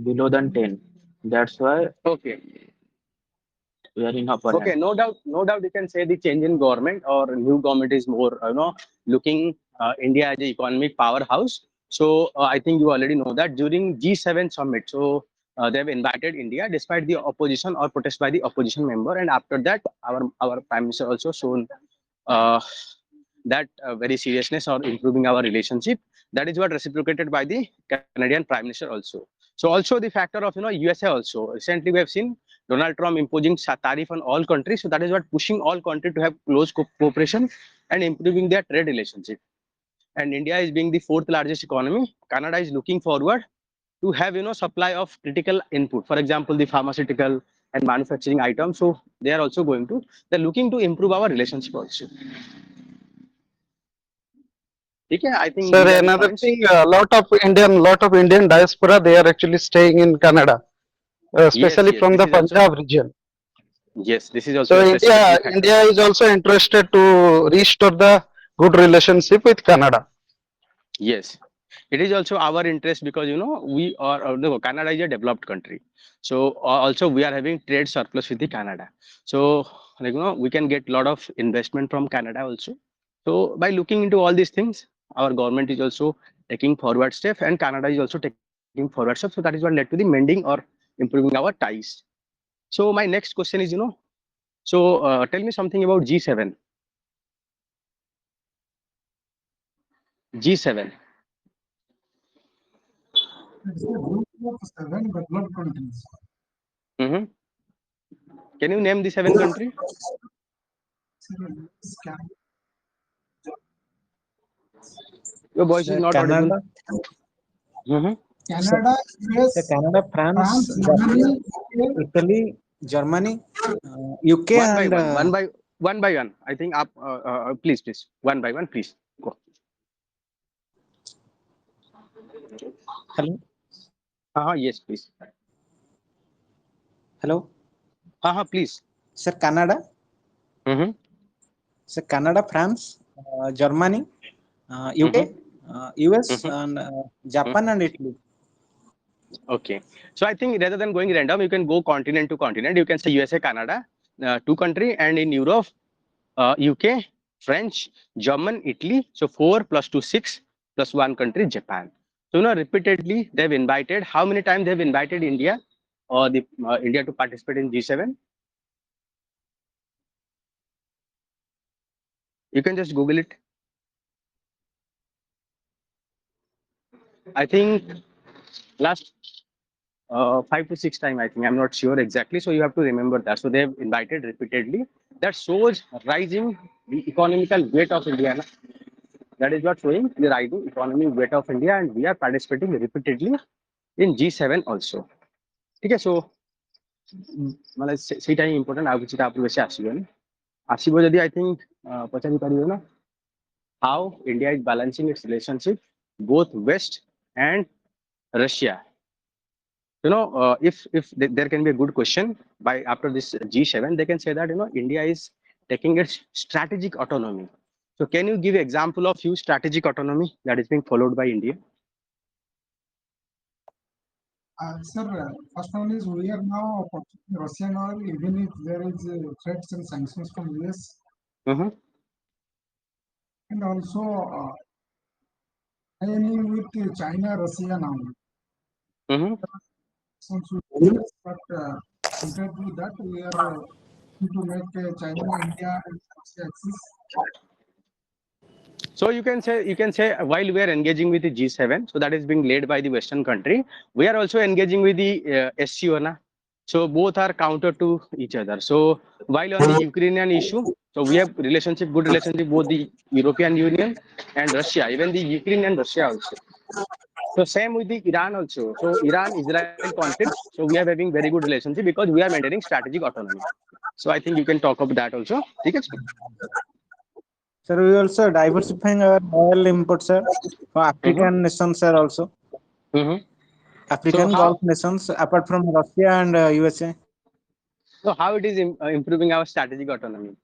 below than 10. That's why Okay. we are in upper Okay. hand. No doubt. You can say the change in government or new government is more, looking India as an economic powerhouse. So I think you already know that during G7 summit. So they have invited India despite the opposition or protest by the opposition member, and after that, our prime minister also shown uh, that very seriousness or improving our relationship. That is what reciprocated by the Canadian prime minister also. So also the factor of USA also. Recently we have seen Donald Trump imposing tariff on all countries. So that is what pushing all countries to have close cooperation and improving their trade relationship. And India is being the fourth largest economy. Canada is looking forward to have supply of critical input. For example, the pharmaceutical and manufacturing items. So they are also they're looking to improve our relationship also. Okay, I think Sir, these are the another points. thing, lot of Indian diaspora, they are actually staying in Canada, Yes, especially yes, from this the is also, Punjab region. yes, this is also So a specifically factor. India is also interested to restore the good relationship with Canada. Yes, it is also our interest because we are no, Canada is a developed country. So also we are having trade surplus with the Canada. So like we can get a lot of investment from Canada also. So by looking into all these things, our government is also taking forward step, and Canada is also taking forward step. So that is what led to the mending or improving our ties. So my next question is, so tell me something about G7. G7. It's a group of 7 developed countries. Mm-hmm. Can you name the 7 countries? Your voice is Sir, not audible. Canada, Mm-hmm. sir, Canada, sir, US, Canada, France, France, Germany, Italy, Germany, UK, One by and one, one by one. I think up. Please, one by one, please go. hello, Yes, please. hello, Please. sir, Canada, Mm-hmm. sir, Canada, France, Germany, Mm-hmm. UK, US, Mm-hmm. and Japan and Italy. Okay. So I think rather than going random, you can go continent to continent. You can say USA, Canada, 2 country, and in Europe, UK, French, German, Italy. So 4 + 2 = 6 plus 1 country, Japan. So repeatedly they've invited. How many times they've invited India or the India to participate in G7? You can just Google it. I think last 5 to 6 times, I think. I'm not sure exactly. So you have to remember that. So they've invited repeatedly. That shows rising the economical weight of India. Na? That is what showing the rising economic weight of India, and we are participating repeatedly in G7 also. Okay, so मतलब ସେଇଟା ହିଁ important ଆଉ କିଛି ତାପରେ ବେଶୀ ଆସିବନି ଆସିବ ଯଦି I think ପଚାରି ପାରିବ ନା how India is balancing its relationship both West and Russia. You know, there can be a good question by after this G7, they can say that India is taking its strategic autonomy. So can you give example of few strategic autonomy that is being followed by India? Sir, first one is we are now purchasing Russian oil even if there is threats and sanctions from US. And also aiming with China, Russia now. But compared to that, we are to make China, India, and Russia axis. So you can say while we are engaging with the G7, so that is being led by the Western country, we are also engaging with the SCO, na? So both are counter to each other. So while on the Ukrainian issue, so we have good relationship both the European Union and Russia, even the Ukraine and Russia also. So same with the Iran also. So Iran-Israel conflict, so we are having very good relationship because we are maintaining strategic autonomy. So I think you can talk about that also. Sir, we also diversifying our oil imports, sir. For African nations, sir, also. African So Gulf nations, apart from Russia and USA. So how it is improving our strategic autonomy?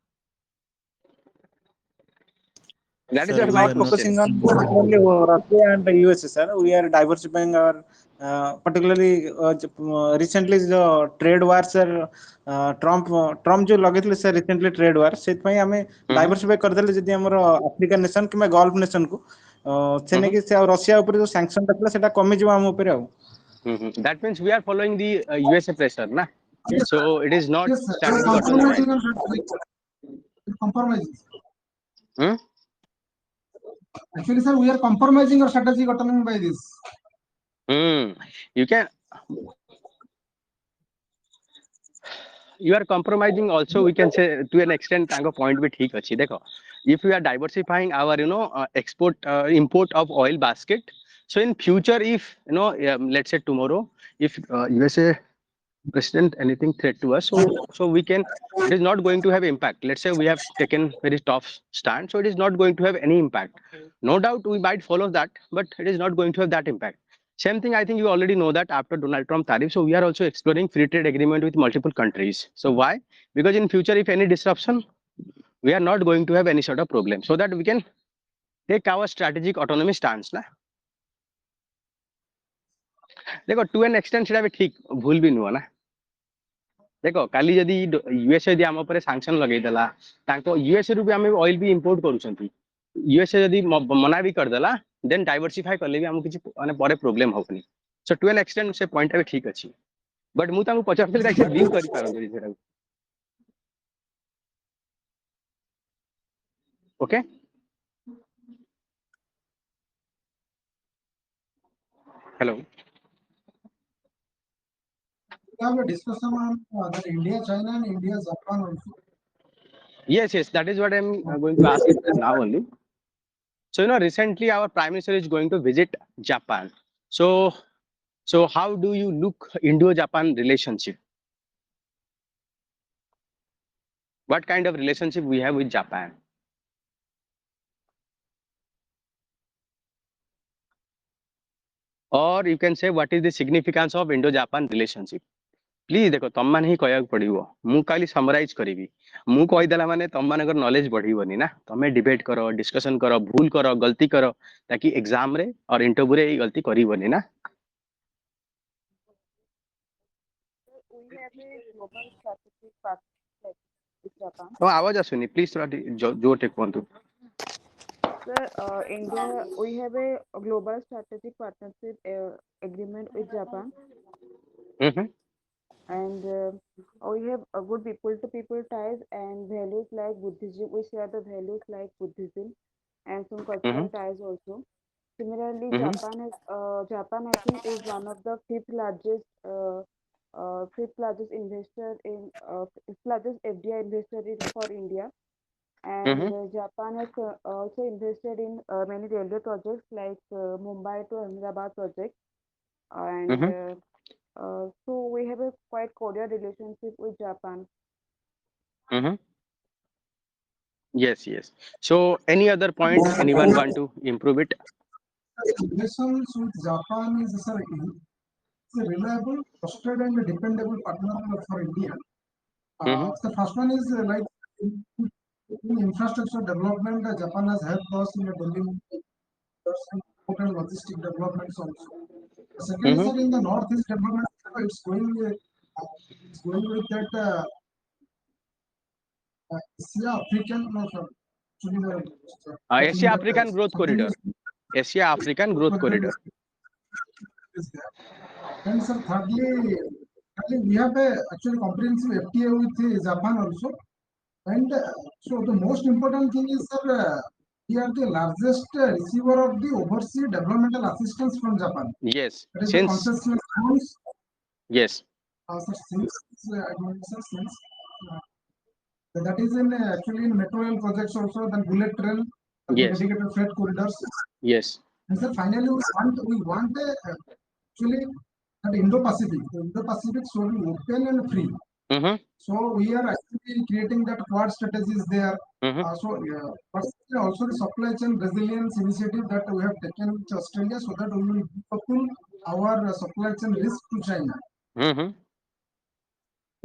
That is Sir, what not my focusing question. on only Russia and the USA, sir. We are diversifying our, particularly recently the trade war, sir. Trump जो लगे sir recently trade war, ସେଥିପାଇଁ ଆମେ diversify କରିଦେଲେ ଯଦି ଆମର African nation କିମ୍ବା Gulf nation को ସେ ନେଇକି ସେ ରଷିଆ ଉପରେ ଯୋଉ sanction ଟା ଥିଲା ସେଟା କମିଯିବ ଆମ ଉପରେ ଆଉ. That means we are following the USA pressure, na? So it is not Yes, sir. strategic autonomy, right? Compromising. Actually, sir, we are compromising our strategic autonomy by this. You are compromising also, we can say to an extent तांको point भी ठीक अच्छी देखो. If we are diversifying our export import of oil basket, so in future if let's say tomorrow if USA president anything threat to us, so we can, it is not going to have impact. Let's say we have taken very tough stand, so it is not going to have any impact. No doubt we might follow that, but it is not going to have that impact. Same thing, I think you already know that after Donald Trump tariff, so we are also exploring free trade agreement with multiple countries. So why? Because in future, if any disruption, we are not going to have any sort of problem, so that we can take our strategic autonomy stance, na? देखो to an extent सेटा भी ठीक भूल भी नुआ ना देखो काली जदी यूएसए जदी हम ऊपर सैंक्शन लगै देला ताको यूएसए रु भी हम ऑयल भी इंपोर्ट करूछंती यूएसए जदी मना भी कर देला देन डाइवर्सिफाई करले भी हम किछि माने परे प्रॉब्लम होबनी सो टू एन एक्सटेंट से पॉइंट भी ठीक अछि बट मु ताको 50 से लिंक करि पारंदी सेटा okay hello We have a discussion on the India, China, and India, Japan also. Yes, that is what I'm going to ask it now only. So recently our Prime Minister is going to visit Japan. So how do you look Indo-Japan relationship? What kind of relationship we have with Japan? Or you can say what is the significance of Indo-Japan relationship? Please देखो तुम मैंने ही कहया पड़ो मु खाली summarise करी मु कहीदेला माने तुम मानकर नॉलेज बढ़ीबनी ना तुम्हें डिबेट करो डिस्कशन करो भूल करो गलती करो ताकि एग्जाम रे और इंटरव्यू रे गलती करीबनी ना We have a global strategic partnership with Japan. आवाज आसुनी प्लीज थोड़ा जोर टे कहंतु Sir, India, we have a global strategic partnership agreement with Japan. And we have a good people-to-people ties and values like Buddhism. We share the values like Buddhism and some cultural ties also. Similarly, Mhm. Japan I think is one of the fifth largest investor in fifth largest FDI investor in for India, and Mhm. Japan has also invested in many railway projects like Mumbai to Ahmedabad project, and Mhm. so we have a quite cordial relationship with Japan. Mhm. Yes, yes. So any other point anyone want to improve it? Relations with Japan is, sir, it's a reliable, trusted, and dependable partner for India. Mhm. The first one is like in infrastructure development, Japan has helped us in building important logistic developments also. The second is Mhm. that in the northeast development, it's going with that Asia African, no, sir. Actually, I Asia think that African Growth something Corridor. Asia African Growth Corridor. is there. And sir, thirdly, we have a actually comprehensive FTA with Japan also. And so the most important thing is, sir, we are the largest receiver of the overseas developmental assistance from Japan. Yes. That is the Since concessional loans. yes. Sir, I don't know, sir, that is in actually in metro rail projects also, then bullet train, then Yes. dedicated freight corridors. Yes. And sir, finally, we want actually that Indo-Pacific. The Indo-Pacific should be open and free. Mhm. So we are actually creating that quad strategies there. Mhm. Firstly, also the supply chain resilience initiative that we have taken with Australia, so that we will decouple our supply chain risk to China. Mhm.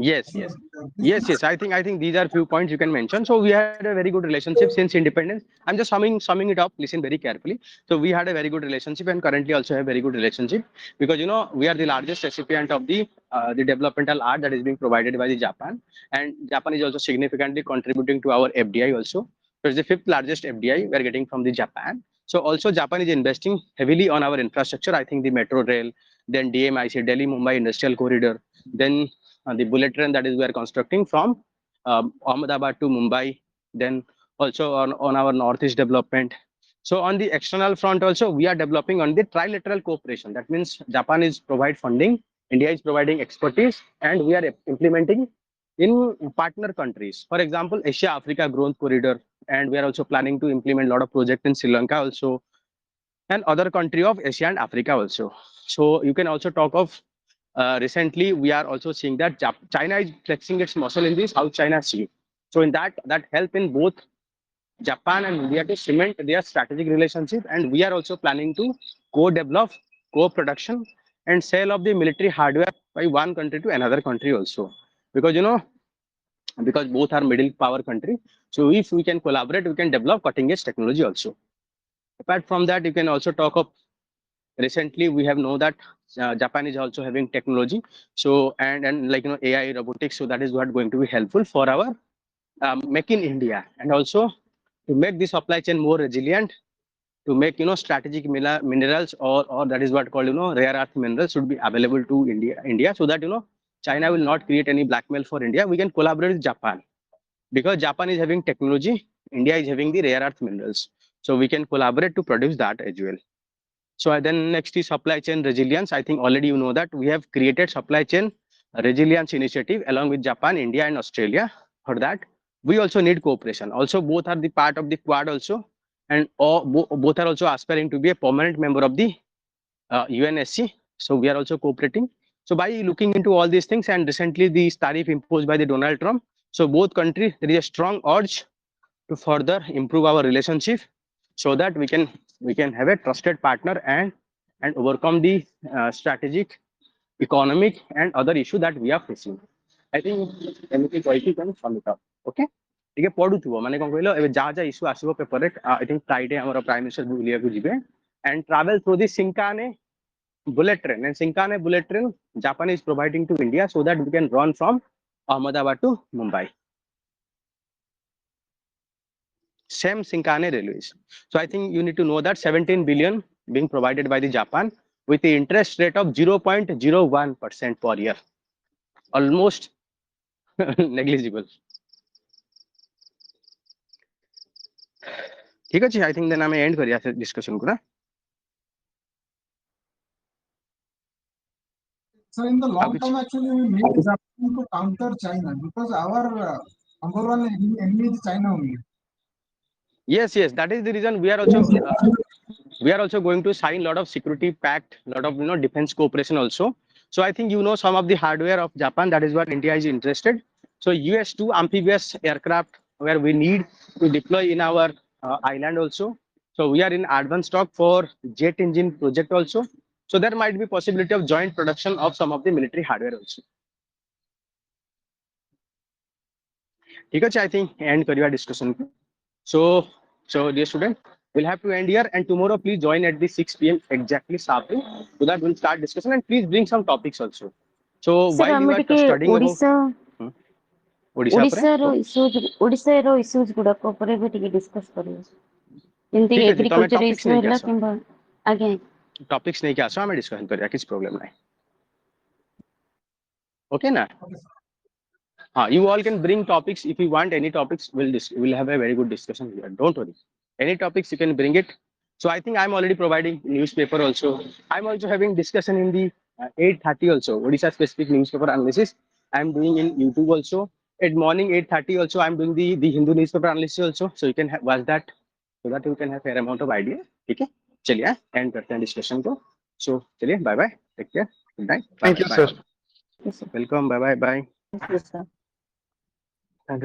Yes, So, yes. this Yes, is yes. I think these are few points you can mention. So we had a very good relationship since independence. I'm just summing it up. Listen very carefully. So we had a very good relationship and currently also have very good relationship because we are the largest recipient of the developmental art that is being provided by the Japan, and Japan is also significantly contributing to our FDI also. So it's the fifth largest FDI we are getting from the Japan. So also Japan is investing heavily on our infrastructure. I think the metro rail, then DMIC, Delhi Mumbai Industrial Corridor, then the bullet train that is we are constructing from Ahmedabad to Mumbai, then also on our northeast development. So on the external front also, we are developing on the trilateral cooperation. That means Japan is provide funding, India is providing expertise, and we are implementing in partner countries. For example, Asia-Africa Growth Corridor, and we are also planning to implement a lot of projects in Sri Lanka also, and other country of Asia and Africa also. So you can also talk of recently we are also seeing that China is flexing its muscle in the South China Sea. So in that help in both Japan and India to cement their strategic relationship, and we are also planning to co-develop, co-production, and sale of the military hardware by one country to another country also, because because both are middle power country. So if we can collaborate, we can develop cutting edge technology also. Apart from that, you can also talk of recently we have know that Japan is also having technology, so and like AI robotics, so that is what going to be helpful for our make in India, and also to make the supply chain more resilient, to make strategic minerals, or that is what called rare earth minerals should be available to India, so that China will not create any blackmail for India. We can collaborate with Japan because Japan is having technology, India is having the rare earth minerals, so we can collaborate to produce that as well. So then next is supply chain resilience. I think already you know that we have created supply chain resilience initiative along with Japan, India, and Australia. For that, we also need cooperation. Also, both are the part of the Quad also, and both are also aspiring to be a permanent member of the UNSC. So we are also cooperating. So by looking into all these things, and recently the tariff imposed by the Donald Trump, so both countries there is a strong urge to further improve our relationship, so that we can have a trusted partner and overcome the strategic, economic, and other issue that we are facing. I think ଏମିତି କହିକି can sum it up. Okay, ଟିକେ ପଢୁଥିବ ମାନେ କଣ କହିଲ ଏବେ ଯାହା ଯାହା issue ଆସିବ ପେପରରେ I think Friday ଆମର ପ୍ରାଇମ ମିନିଷ୍ଟର ବୁଲିବାକୁ ଯିବେ and travel through the Shinkane bullet train, and Shinkane bullet train Japan is providing to India so that we can run from Ahmedabad to Mumbai. Same Shinkane railways. So I think you need to know that 17 billion being provided by the Japan with the interest rate of 0.01% per year, almost negligible. ठीक है, I think then ଆମେ end କରିବା discussion को ना. So in the long which- term, actually, we need Japan to counter China because our number one enemy is China only. Yes, yes, that is the reason we are also going to sign a lot of security pact, lot of defense cooperation also. So I think some of the hardware of Japan. That is what India is interested. So US-2 amphibious aircraft where we need to deploy in our island also. So we are in advanced talk for jet engine project also. So there might be possibility of joint production of some of the military hardware also. ठीक है, I think end करिए discussion. So dear student, we'll have to end here, and tomorrow please join at the 6 p.m. exactly sharply, so that we'll start discussion, and please bring some topics also. So Sir, while you ଆମେ are ଟିକେ studying about Odisha ଓଡ଼ିଶାର issues ଗୁଡାକ ଉପରେ ବି ଟିକେ discus କରିବେ, ଯେମିତି ठीक है जी, तो हमें ଏଗ୍ରିକଲଚର टॉपिक्स ଇସ୍ୟୁ नहीं ହେଲା क्या କିମ୍ବା ଆଜ୍ଞା टॉपिक्स नहीं क्या सो हमें डिस्कशन करिए, किस प्रॉब्लम नहीं. Okay ना? You all can bring topics if you want. Any topics, we'll have a very good discussion here. Don't worry. Any topics you can bring it. So I think I'm already providing newspaper also. I'm also having discussion in the 8:30 also. Odisha-specific newspaper analysis. I'm doing in YouTube also. At morning 8:30 also I'm doing the Hindu newspaper analysis also. So you can watch that, so that you can have fair amount of idea. Okay? चलिए end करते हैं discussion को. So चलिए bye bye. Take care. Good night. Thank you, Bye. sir. Welcome. Bye bye. Yes, sir.